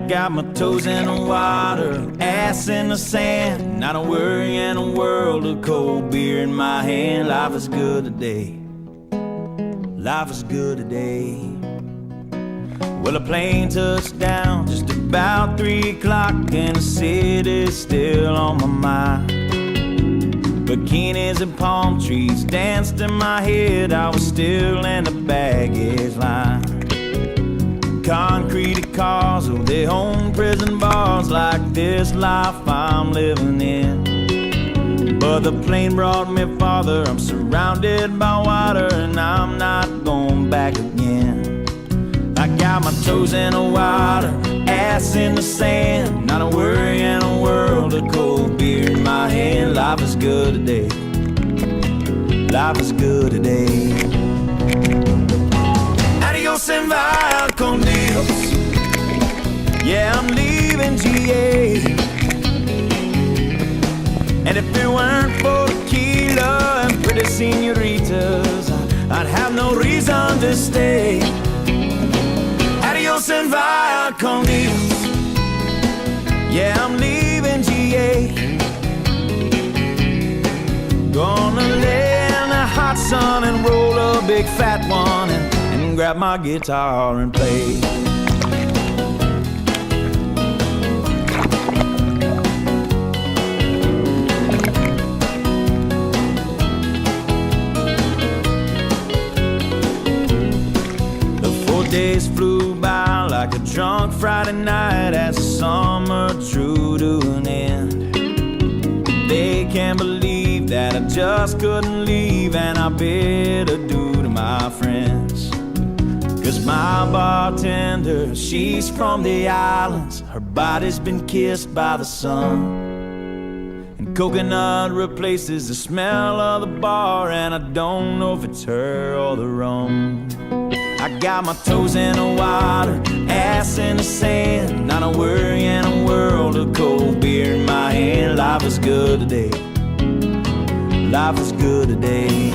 got my toes in the water, ass in the sand, not a worry in a world of cold beer in my hand. Life is good today, life is good today. Well, a plane touched down just about 3 o'clock, and the city's still on my mind. Bikinis and palm trees danced in my head, I was still in the baggage line. Concrete cars, oh, they own prison bars, like this life I'm living in. But the plane brought me farther, I'm surrounded by water, and I'm not going back again. I got my toes in the water, ass in the sand, not a worry in a world of cold beer in my hand. Life is good today, life is good today. Adios and via con Dios, yeah, I'm leaving GA. And if it weren't for tequila and pretty senoritas, I'd have no reason to stay. Adios and via con Dios, yeah, I'm leaving GA. Gonna lay in the hot sun and roll a big fat one, and grab my guitar and play. Days flew by like a drunk Friday night as the summer drew to an end. They can't believe that I just couldn't leave, and I bid adieu to my friends. Cause my bartender, she's from the islands, her body's been kissed by the sun, and coconut replaces the smell of the bar, and I don't know if it's her or the rum. I got my toes in the water, ass in the sand, not a worry in a world of cold beer in my hand. Life is good today, life is good today.